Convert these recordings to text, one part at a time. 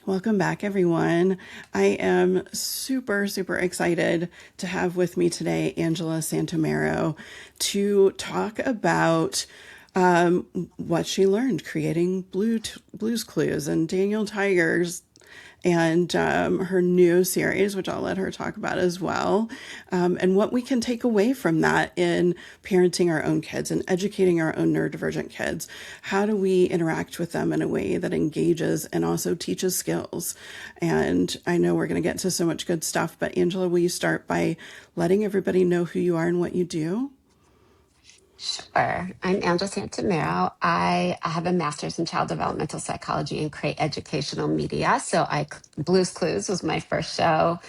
Welcome back, everyone. I am super, super excited to have with me today Angela Santomero to talk about what she learned creating Blues Clues and Daniel Tiger's and her new series, which I'll let her talk about as well, and what we can take away from that in parenting our own kids and educating our own neurodivergent kids. How do we interact with them in a way that engages and also teaches skills? And I know we're going to get to so much good stuff, but Angela, will you start by letting everybody know who you are and what you do? Sure. I'm Angela Santomero. I have a master's in child developmental psychology and create educational media. Blues Clues was my first show.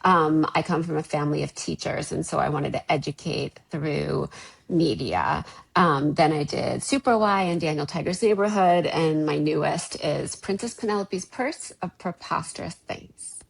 I come from a family of teachers, and so I wanted to educate through media. Then I did Super Y and Daniel Tiger's Neighborhood, and my newest is Princess Penelope's Purse of Preposterous Things.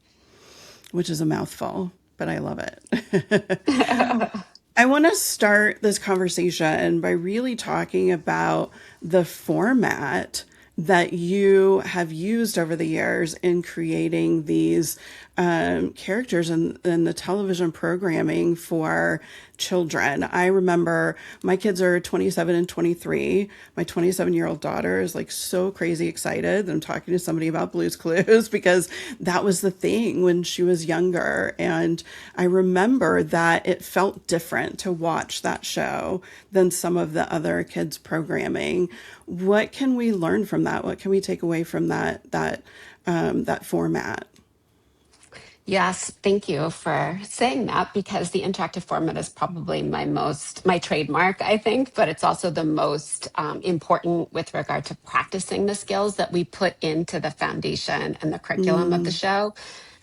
Which is a mouthful, but I love it. I want to start this conversation by really talking about the format that you have used over the years in creating these characters in the television programming for children. I remember my kids are 27 and 23. My 27-year-old daughter is like so crazy excited that I'm talking to somebody about Blue's Clues because that was the thing when she was younger. And I remember that it felt different to watch that show than some of the other kids programming. What can we learn from that? What can we take away from that format? Yes, thank you for saying that because the interactive format is probably my trademark, I think, but it's also the most important with regard to practicing the skills that we put into the foundation and the curriculum of the Mm, show.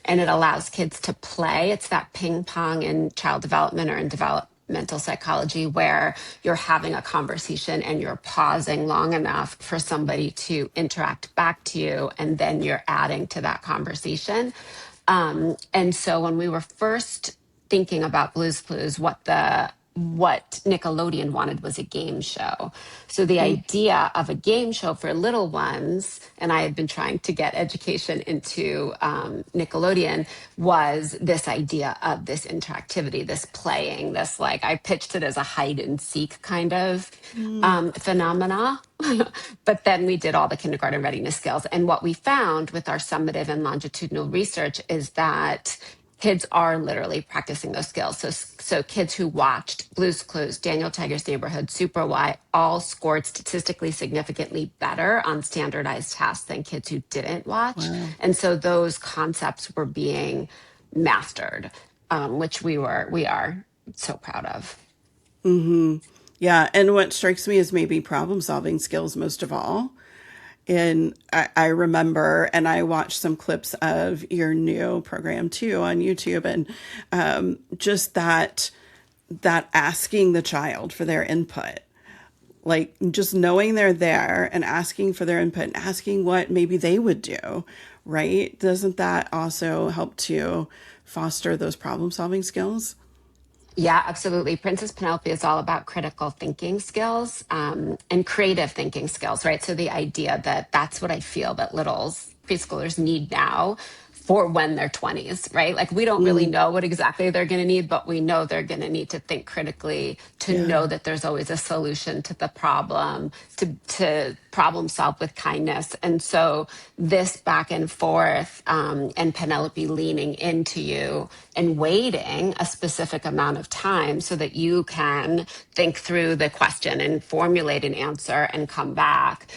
And it allows kids to play. It's that ping pong in child development or in developmental psychology where you're having a conversation and you're pausing long enough for somebody to interact back to you, and then you're adding to that conversation. And so when we were first thinking about Blues Clues, what Nickelodeon wanted was a game show. So the mm, idea of a game show for little ones, and I had been trying to get education into Nickelodeon, was this idea of this interactivity, this playing, this like I pitched it as a hide and seek kind of mm. phenomena. But then we did all the kindergarten readiness skills. And what we found with our summative and longitudinal research is that kids are literally practicing those skills. So kids who watched Blue's Clues, Daniel Tiger's Neighborhood, Super Y, all scored statistically significantly better on standardized tests than kids who didn't watch. Wow. And so those concepts were being mastered, which we are so proud of. Yeah, and what strikes me is maybe problem solving skills most of all. And I remember, and I watched some clips of your new program too on YouTube, and just that asking the child for their input, like just knowing they're there and asking for their input and asking what maybe they would do, right? Doesn't that also help to foster those problem solving skills? Yeah, absolutely. Princess Penelope is all about critical thinking skills and creative thinking skills, right? So the idea that that's what I feel that preschoolers need now for when they're 20s, right? Like we don't really Mm, know what exactly they're going to need, but we know they're going to need to think critically, to yeah. know that there's always a solution to the problem, to problem solve with kindness. And so this back and forth and Penelope leaning into you and waiting a specific amount of time so that you can think through the question and formulate an answer and come back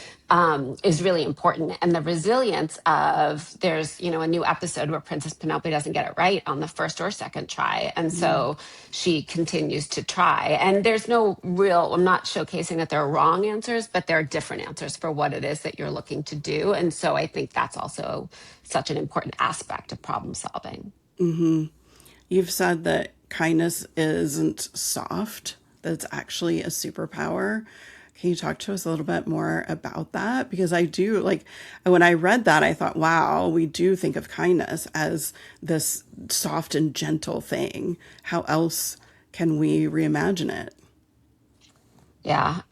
is really important. And the resilience of there's, a new episode where Princess Penelope doesn't get it right on the first or second try. And Mm, so she continues to try. And there's no real, I'm not showcasing that there are wrong answers, but there are different answers for what it is that you're looking to do. And so I think that's also such an important aspect of problem solving. mm-hmm. You've said that kindness isn't soft, that it's actually a superpower. Can you talk to us a little bit more about that? Because I do like when I read that, I thought, wow, we do think of kindness as this soft and gentle thing. How else can we reimagine it? Yeah.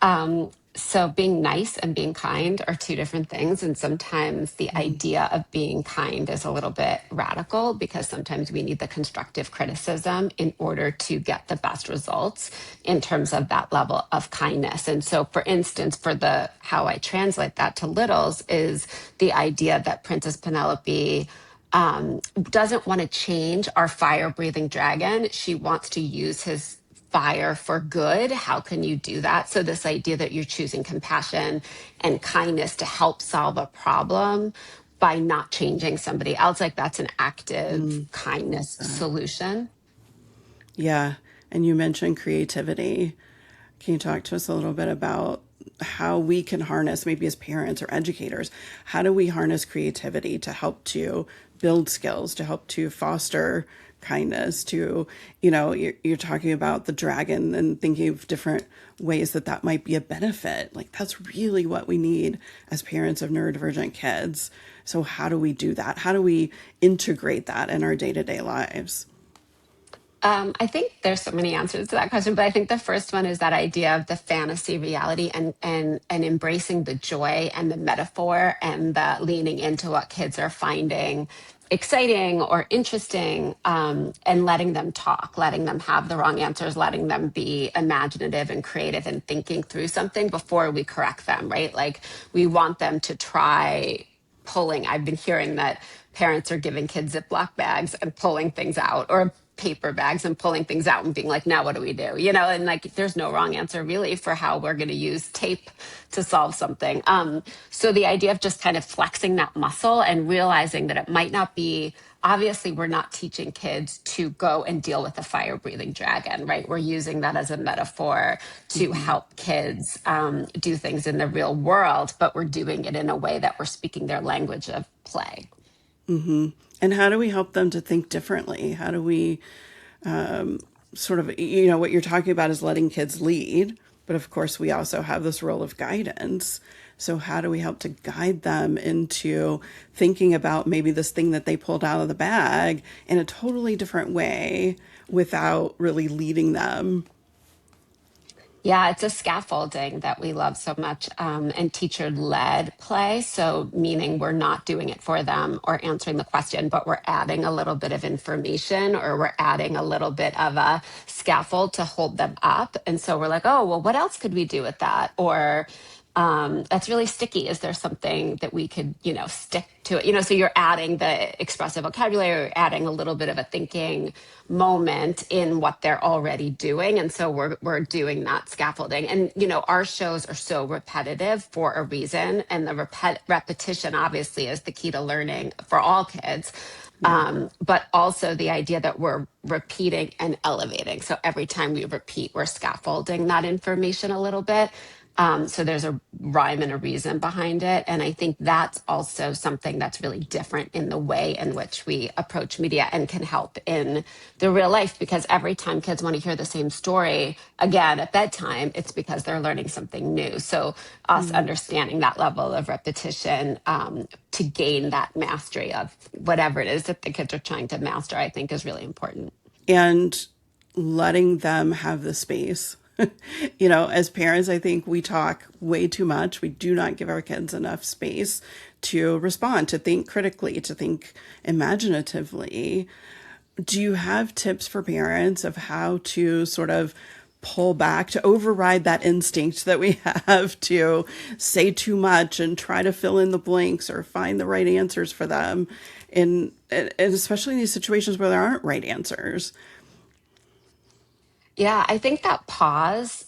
So being nice and being kind are two different things. And sometimes the Mm, idea of being kind is a little bit radical because sometimes we need the constructive criticism in order to get the best results in terms of that level of kindness. And so, for instance, for the how I translate that to littles is the idea that Princess Penelope doesn't want to change our fire breathing dragon. She wants to use his fire for good. How can you do that? So, this idea that you're choosing compassion and kindness to help solve a problem by not changing somebody else, like that's an active kindness that. solution. Yeah. And you mentioned creativity. Can you talk to us a little bit about how we can harness, maybe as parents or educators, how do we harness creativity to help to build skills, to help to foster kindness, to, you're talking about the dragon and thinking of different ways that that might be a benefit. Like, that's really what we need as parents of neurodivergent kids. So, how do we do that? How do we integrate that in our day to day lives? I think there's so many answers to that question, but I think the first one is that idea of the fantasy reality and embracing the joy and the metaphor and the leaning into what kids are finding exciting or interesting, and letting them talk, letting them have the wrong answers, letting them be imaginative and creative and thinking through something before we correct them, right? Like we want them to try pulling. I've been hearing that parents are giving kids Ziploc bags and pulling things out, or paper bags and pulling things out and being like, now what do we do? And like there's no wrong answer really for how we're going to use tape to solve something. So the idea of just kind of flexing that muscle and realizing that it might not be, obviously we're not teaching kids to go and deal with a fire breathing dragon, right? We're using that as a metaphor to Mm-hmm. help kids do things in the real world, but we're doing it in a way that we're speaking their language of play. Mm-hmm. And how do we help them to think differently? How do we sort of, what you're talking about is letting kids lead, but of course, we also have this role of guidance. So, how do we help to guide them into thinking about maybe this thing that they pulled out of the bag in a totally different way without really leading them? Yeah, it's a scaffolding that we love so much, and teacher led play. So, meaning we're not doing it for them or answering the question, but we're adding a little bit of information or we're adding a little bit of a scaffold to hold them up. And so we're like, oh, well, what else could we do with that? Or, that's really sticky. Is there something that we could, stick to it? So you're adding the expressive vocabulary, or adding a little bit of a thinking moment in what they're already doing. And so we're doing that scaffolding. And, our shows are so repetitive for a reason. And the repetition obviously is the key to learning for all kids. Yeah. But also the idea that we're repeating and elevating. So every time we repeat, we're scaffolding that information a little bit. So there's a rhyme and a reason behind it. And I think that's also something that's really different in the way in which we approach media and can help in the real life, because every time kids want to hear the same story again at bedtime, it's because they're learning something new. So us Mm. understanding that level of repetition, to gain that mastery of whatever it is that the kids are trying to master, I think is really important. And letting them have the space. As parents, I think we talk way too much. We do not give our kids enough space to respond, to think critically, to think imaginatively. Do you have tips for parents of how to sort of pull back, to override that instinct that we have to say too much and try to fill in the blanks or find the right answers for them? And especially in these situations where there aren't right answers. Yeah, I think that pause,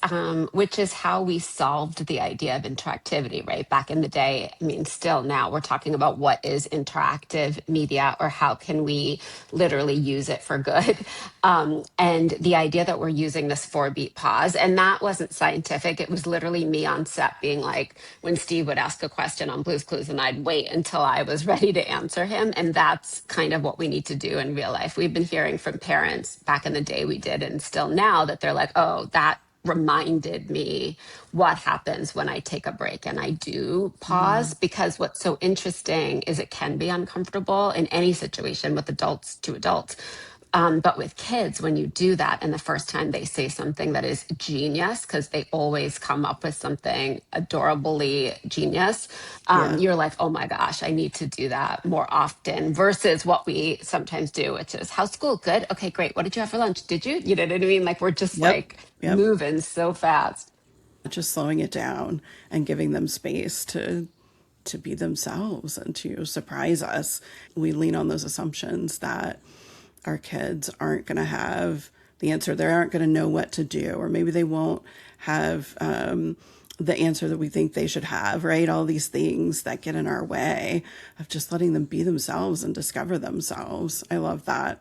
which is how we solved the idea of interactivity, right? Back in the day, I mean, still now we're talking about what is interactive media or how can we literally use it for good. And the idea that we're using this 4 beat pause, and that wasn't scientific. It was literally me on set being like, when Steve would ask a question on Blue's Clues, and I'd wait until I was ready to answer him. And that's kind of what we need to do in real life. We've been hearing from parents back in the day, we did, and still now, that they're like, oh, that reminded me what happens when I take a break and I do Mm, pause. Because what's so interesting is it can be uncomfortable in any situation with adults to adults. But with kids, when you do that, and the first time they say something that is genius, because they always come up with something adorably genius, Yeah. you're like, oh my gosh, I need to do that more often versus what we sometimes do, which is, how's school? Good. Okay, great. What did you have for lunch? Did you? You know what I mean? Like, we're just Yep. like Yep. moving so fast. Just slowing it down and giving them space to be themselves and to surprise us. We lean on those assumptions that our kids aren't going to have the answer. They aren't going to know what to do, or maybe they won't have the answer that we think they should have, right? All these things that get in our way of just letting them be themselves and discover themselves. I love that.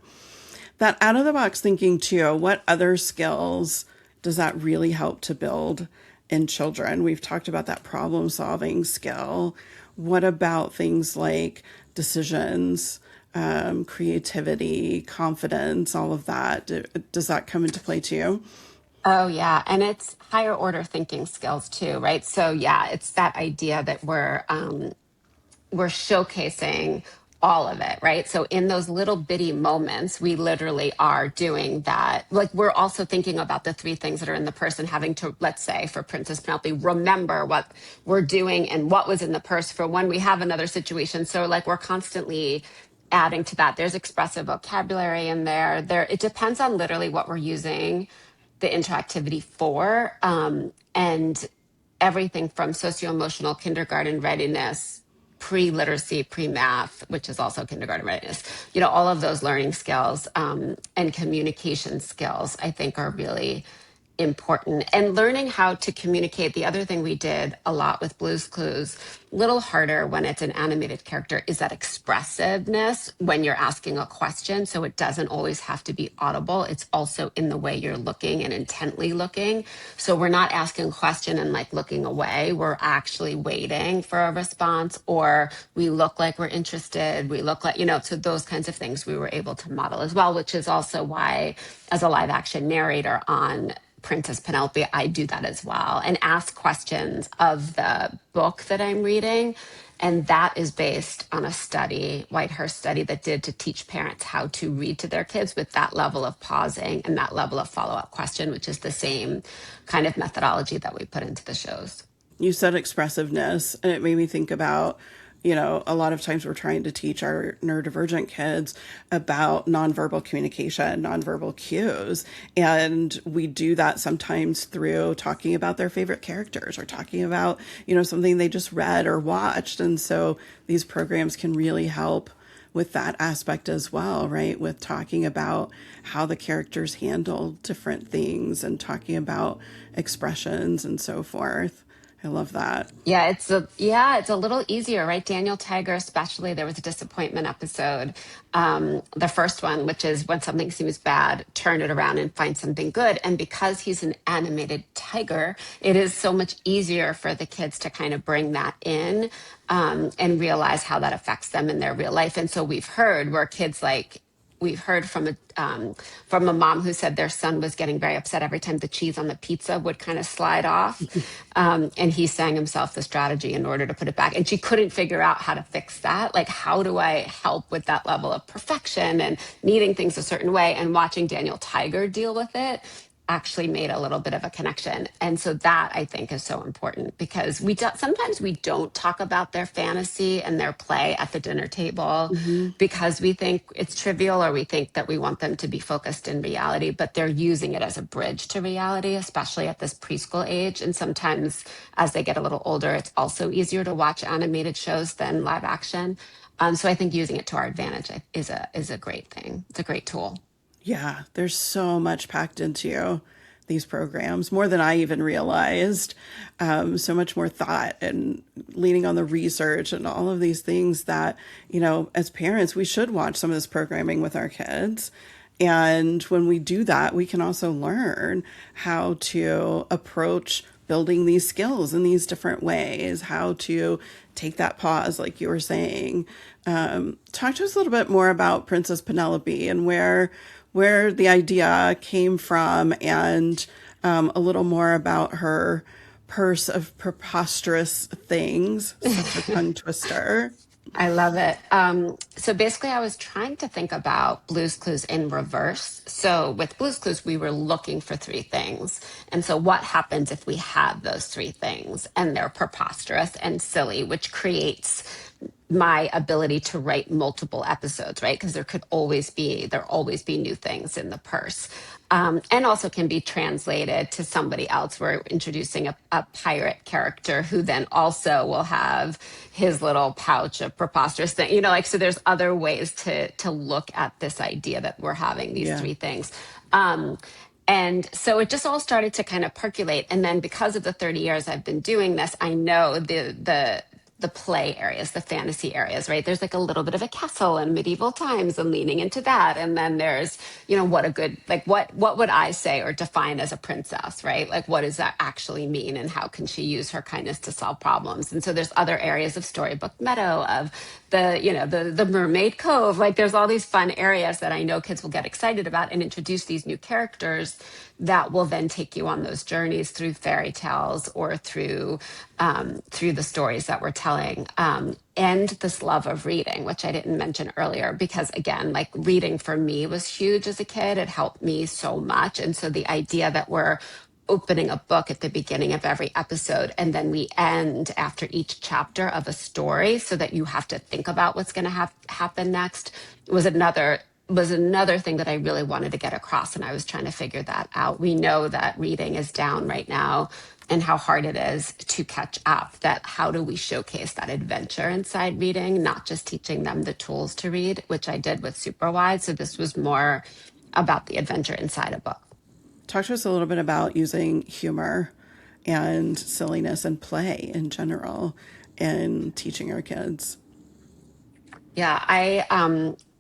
That out of the box thinking, too, what other skills does that really help to build in children? We've talked about that problem solving skill. What about things like decisions, creativity, confidence, all of that? Does that come into play too? Oh, yeah. And it's higher order thinking skills too, right? So, yeah, it's that idea that we're showcasing all of it, right? So in those little bitty moments, we literally are doing that. Like, we're also thinking about the three things that are in the purse and having to, let's say for Princess Penelope, remember what we're doing and what was in the purse for when we have another situation. So like, we're constantly adding to that. There's expressive vocabulary in there. It depends on literally what we're using the interactivity for. And everything from socio-emotional kindergarten readiness, pre-literacy, pre-math, which is also kindergarten readiness, all of those learning skills, and communication skills, I think, are really important. And learning how to communicate. The other thing we did a lot with Blue's Clues, a little harder when it's an animated character, is that expressiveness when you're asking a question. So it doesn't always have to be audible. It's also in the way you're looking and intently looking. So we're not asking a question and like looking away. We're actually waiting for a response, or we look like we're interested. We look like, so those kinds of things we were able to model as well, which is also why, as a live action narrator on Princess Penelope, I do that as well and ask questions of the book that I'm reading. And that is based on a study, Whitehurst study, that did to teach parents how to read to their kids with that level of pausing and that level of follow up question, which is the same kind of methodology that we put into the shows. You said expressiveness, and it made me think about, a lot of times we're trying to teach our neurodivergent kids about nonverbal communication, nonverbal cues. And we do that sometimes through talking about their favorite characters or talking about, something they just read or watched. And so these programs can really help with that aspect as well, right? With talking about how the characters handle different things and talking about expressions and so forth. I love that. It's a little easier, right? Daniel Tiger, especially, there was a disappointment episode, the first one, which is when something seems bad, turn it around and find something good. And because he's an animated tiger, it is so much easier for the kids to kind of bring that in, and realize how that affects them in their real life. And so we've heard from a mom who said their son was getting very upset every time the cheese on the pizza would kind of slide off, and he sang himself the strategy in order to put it back. And she couldn't figure out how to fix that. Like, how do I help with that level of perfection and needing things a certain way? And watching Daniel Tiger deal with it actually made a little bit of a connection. And so that, I think, is so important, because sometimes we don't talk about their fantasy and their play at the dinner table Mm-hmm. because we think it's trivial, or we think that we want them to be focused in reality, but they're using it as a bridge to reality, especially at this preschool age. And sometimes as they get a little older, it's also easier to watch animated shows than live action. So I think using it to our advantage is a great thing. It's a great tool. Yeah, there's so much packed into these programs, more than I even realized. So much more thought and leaning on the research and all of these things that, as parents, we should watch some of this programming with our kids. And when we do that, we can also learn how to approach building these skills in these different ways, how to take that pause, like you were saying. Talk to us a little bit more about Princess Penelope and where the idea came from, and a little more about her purse of preposterous things. Such a tongue twister. I love it. So basically, I was trying to think about Blue's Clues in reverse. So with Blue's Clues, we were looking for three things. And so what happens if we have those three things and they're preposterous and silly, which creates my ability to write multiple episodes, right? Because there always be new things in the purse. And also can be translated to somebody else. We're introducing a pirate character who then also will have his little pouch of preposterous thing, like, so there's other ways to look at this idea that we're having these Yeah. three things. Um, and so it just all started to kind of percolate. And then because of the 30 years I've been doing this, I know the play areas, the fantasy areas, right? There's like a little bit of a castle in medieval times and leaning into that. And then there's, what a good, like what would I say or define as a princess, right? Like what does that actually mean and how can she use her kindness to solve problems? And so there's other areas of Storybook Meadow, of the Mermaid Cove. Like there's all these fun areas that I know kids will get excited about and introduce these new characters that will then take you on those journeys through fairy tales or through the stories that we're telling. And this love of reading, which I didn't mention earlier, because again, like reading for me was huge as a kid. It helped me so much. And so the idea that we're opening a book at the beginning of every episode and then we end after each chapter of a story so that you have to think about what's going to happen next was another thing that I really wanted to get across, and I was trying to figure that out. We know that reading is down right now and how hard it is to catch up. That how do we showcase that adventure inside reading, not just teaching them the tools to read, which I did with Superwide. So this was more about the adventure inside a book. Talk to us a little bit about using humor and silliness and play in general in teaching our kids. Yeah,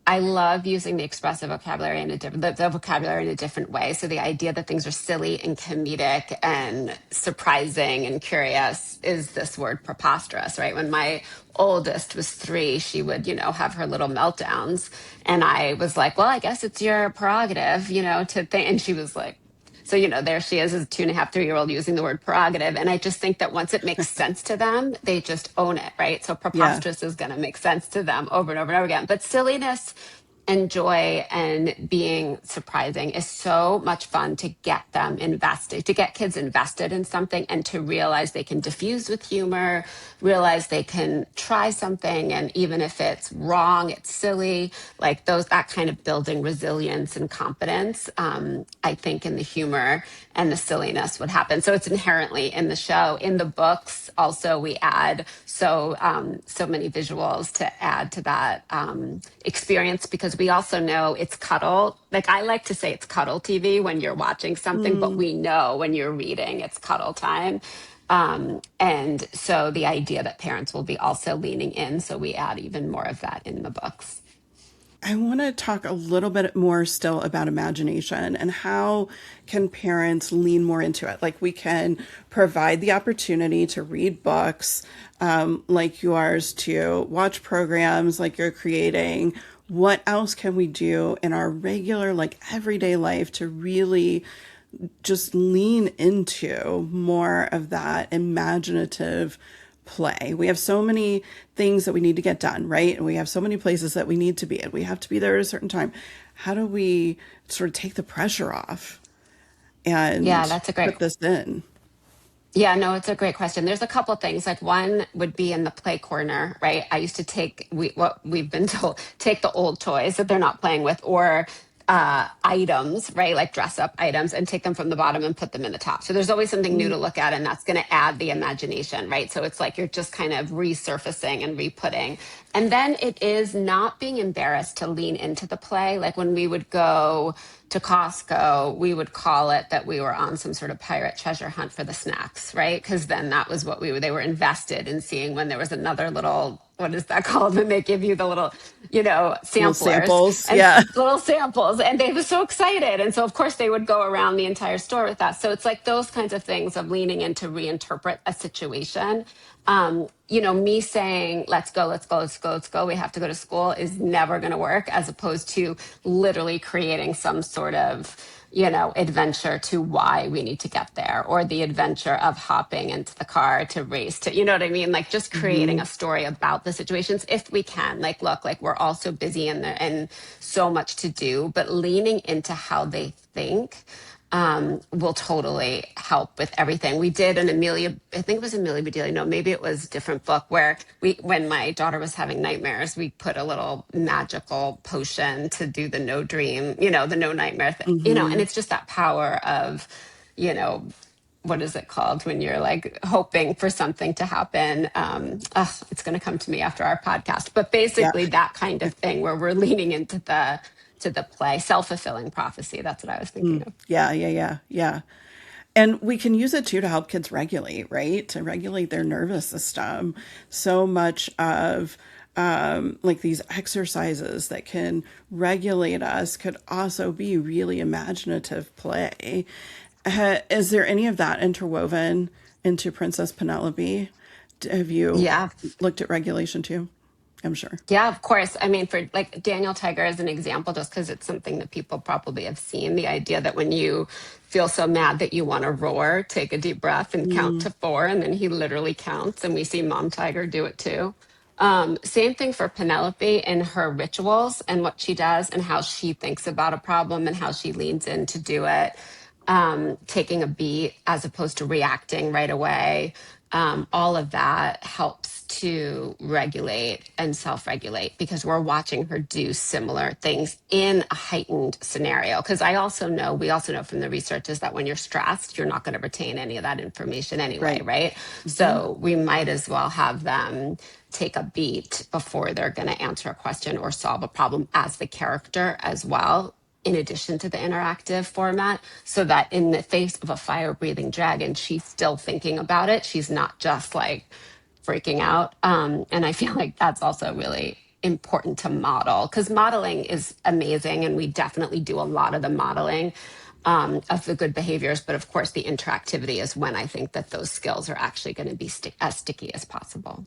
I love using the expressive vocabulary in the vocabulary in a different way. So the idea that things are silly and comedic and surprising and curious is this word preposterous, right? When my oldest was 3, she would, have her little meltdowns, and I was like, "Well, I guess it's your prerogative, to think." And she was like, so, there she is as a 2.5, 3-year-old using the word prerogative. And I just think that once it makes sense to them, they just own it, right? So Yeah. preposterous is going to make sense to them over and over and over again. But silliness and joy and being surprising is so much fun to get them invested, to get kids invested in something and to realize they can diffuse with humor, realize they can try something. And even if it's wrong, it's silly, like that kind of building resilience and competence, I think in the humor and the silliness would happen. So it's inherently in the show. In the books, also we add so many visuals to add to that experience, because we also know it's cuddle. Like I like to say it's cuddle TV when you're watching something, but Mm. we know when you're reading it's cuddle time. And so the idea that parents will be also leaning in, so we add even more of that in the books. I want to talk a little bit more still about imagination and how can parents lean more into it. Like we can provide the opportunity to read books like yours, to watch programs like you're creating. What else can we do in our regular, like everyday life to really just lean into more of that imaginative play? We have so many things that we need to get done, right? And we have so many places that we need to be, and we have to be there at a certain time. How do we sort of take the pressure off Yeah, and that's a great put this in? Yeah, no, it's a great question. There's a couple things. Like one would be in the play corner, right? I used to what we've been told, take the old toys that they're not playing with, or items, right? Like dress up items, and take them from the bottom and put them in the top. So there's always something new to look at, and that's going to add the imagination, right? So it's like you're just kind of resurfacing and re-putting. And then it is not being embarrassed to lean into the play. Like when we would go to Costco, we would call it that we were on some sort of pirate treasure hunt for the snacks, right? Because then that was what they were invested in seeing when there was another little, what is that called? When they give you the little, Little samplers samples. and Yeah. little samples. And they were so excited. And so, of course, they would go around the entire store with that. So it's like those kinds of things of leaning in to reinterpret a situation. Me saying, let's go, let's go, let's go, let's go, we have to go to school is never going to work, as opposed to literally creating some sort of, adventure to why we need to get there, or the adventure of hopping into the car to race to, you know what I mean? Like just creating Hmm. a story about the situations if we can. Like, look, like we're all so busy and so much to do, but leaning into how they think will totally help with everything. We did an Amelia, I think it was Amelia Bedelia. No, maybe it was a different book where when my daughter was having nightmares, we put a little magical potion to do the no dream, the no nightmare thing, and Hmm. it's just that power of, you know, what is it called when you're like hoping for something to happen? It's going to come to me after our podcast, but Yeah. basically that kind of thing where we're leaning into the play, self-fulfilling prophecy. That's what I was thinking of. Yeah, yeah, yeah, yeah. And we can use it too to help kids regulate, right? To regulate their nervous system. So much of like these exercises that can regulate us could also be really imaginative play. Is there any of that interwoven into Princess Penelope? Have you Yeah. looked at regulation too? I'm sure. Yeah, of course. I mean, for like Daniel Tiger as an example, just because it's something that people probably have seen, the idea that when you feel so mad that you want to roar, take a deep breath and count Mm, to four, and then he literally counts, and we see Mom Tiger do it too. Same thing for Penelope and her rituals and what she does and how she thinks about a problem and how she leans in to do it. Taking a beat as opposed to reacting right away. All of that helps to regulate and self regulate because we're watching her do similar things in a heightened scenario. Because we also know from the research is that when you're stressed, you're not going to retain any of that information anyway, right. right? Hmm. So we might as well have them take a beat before they're going to answer a question or solve a problem as the character as well, in addition to the interactive format, so that in the face of a fire breathing dragon, she's still thinking about it. She's not just like freaking out. And I feel like that's also really important to model because modeling is amazing. And we definitely do a lot of the modeling of the good behaviors. But of course, the interactivity is when I think that those skills are actually going to be as sticky as possible.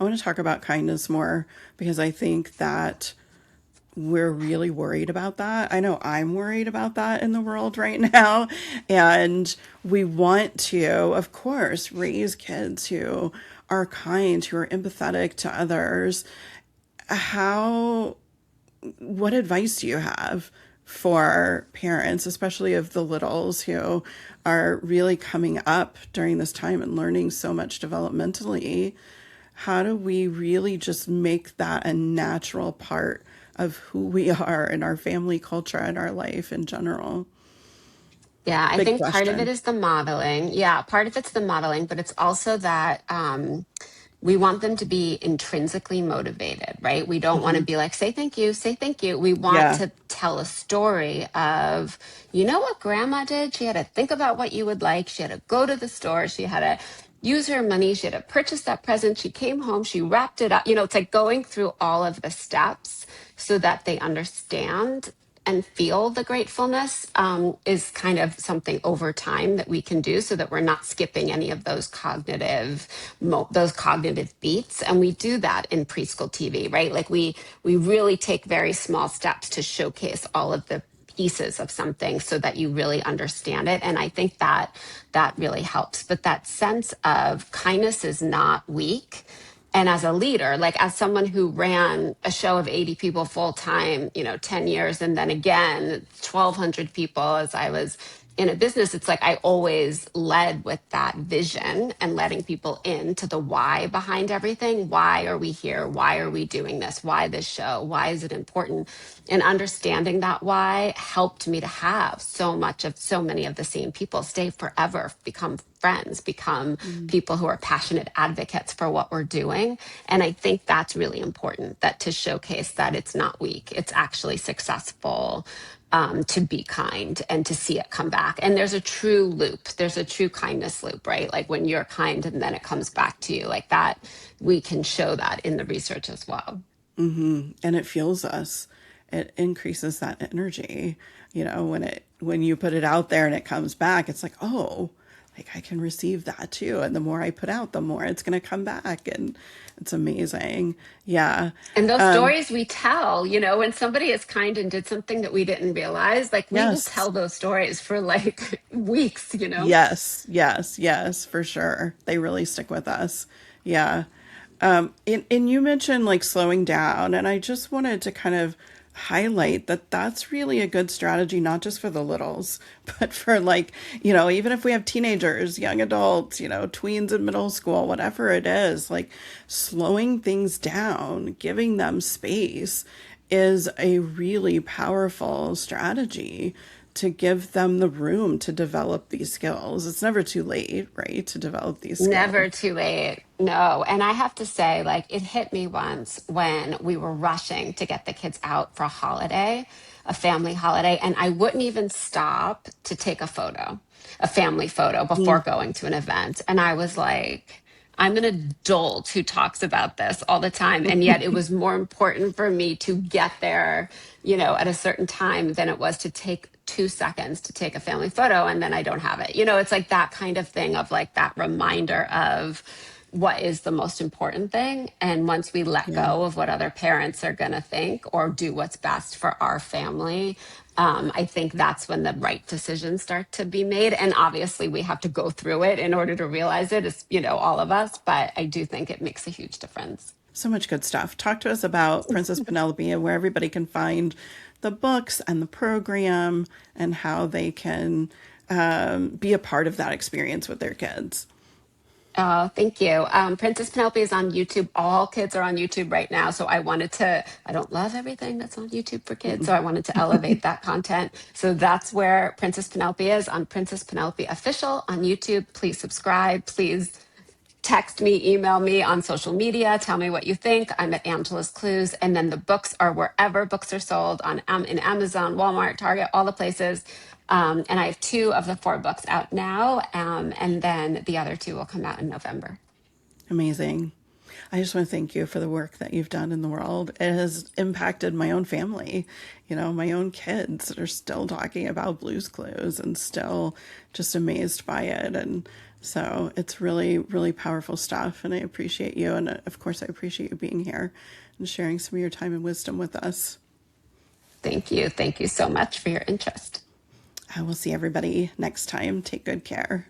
I want to talk about kindness more because I think that we're really worried about that. I know I'm worried about that in the world right now. And we want to, of course, raise kids who are kind, who are empathetic to others. How, what advice do you have for parents, especially of the littles who are really coming up during this time and learning so much developmentally? How do we really just make that a natural part of who we are and our family culture and our life in general? Yeah, I Big think part of it question. is the modeling. Yeah, part of it's the modeling, but it's also that we want them to be intrinsically motivated, right? We don't want to Hmm. be like, say thank you, say thank you. We want Yeah. to tell a story of, you know what grandma did? She had to think about what you would like. She had to go to the store. She had to use her money. She had to purchase that present. She came home. She wrapped it up. It's like going through all of the steps so that they understand and feel the gratefulness is kind of something over time that we can do so that we're not skipping any of those cognitive beats. And we do that in preschool TV, right? Like we really take very small steps to showcase all of the pieces of something so that you really understand it. And I think that really helps. But that sense of kindness is not weak. And as a leader, like as someone who ran a show of 80 people full time, 10 years, and then again, 1,200 people as I was in a business, it's like I always led with that vision and letting people into the why behind everything. Why are we here? Why are we doing this? Why this show? Why is it important? And understanding that why helped me to have so many of the same people stay forever, become friends, become Mm. people who are passionate advocates for what we're doing. And I think that's really important, that to showcase that it's not weak, it's actually successful, to be kind and to see it come back. And there's a true loop. There's a true kindness loop, right? Like when you're kind and then it comes back to you like that. We can show that in the research as well. And it fuels us. It increases that energy. When you put it out there and it comes back, it's like, oh, like I can receive that too. And the more I put out, the more it's going to come back. And it's amazing. Yeah. And those stories we tell, when somebody is kind and did something that we didn't realize, like we will Yes. tell those stories for like weeks. Yes. Yes. Yes. For sure. They really stick with us. Yeah. And you mentioned like slowing down, and I just wanted to kind of highlight that that's really a good strategy, not just for the littles, but for like, even if we have teenagers, young adults, tweens in middle school, whatever it is, like slowing things down, giving them space is a really powerful strategy to give them the room to develop these skills. It's never too late, right, to develop these skills. Never too late. No. And I have to say, like, it hit me once when we were rushing to get the kids out for a holiday, a family holiday, and I wouldn't even stop to take a photo, a family photo before Mm. going to an event. And I was like, I'm an adult who talks about this all the time. And yet it was more important for me to get there, at a certain time than it was to take 2 seconds to take a family photo and then I don't have it. It's like that kind of thing of like that reminder of what is the most important thing. And once we let Yeah. go of what other parents are going to think or do what's best for our family, I think that's when the right decisions start to be made. And obviously, we have to go through it in order to realize it, as all of us. But I do think it makes a huge difference. So much good stuff. Talk to us about Princess Penelope and where everybody can find the books and the program and how they can be a part of that experience with their kids. Oh, thank you. Princess Penelope is on YouTube. All kids are on YouTube right now. So I don't love everything that's on YouTube for kids. So I wanted to elevate that content. So that's where Princess Penelope is on Princess Penelope Official on YouTube. Please subscribe. Please text me, email me on social media. Tell me what you think. I'm at Angela's Clues. And then the books are wherever books are sold in Amazon, Walmart, Target, all the places. And I have two of the four books out now. And then the other two will come out in November. Amazing. I just want to thank you for the work that you've done in the world. It has impacted my own family, my own kids that are still talking about Blue's Clues and still just amazed by it. And so it's really, really powerful stuff. And I appreciate you. And of course, I appreciate you being here and sharing some of your time and wisdom with us. Thank you. Thank you so much for your interest. I will see everybody next time. Take good care.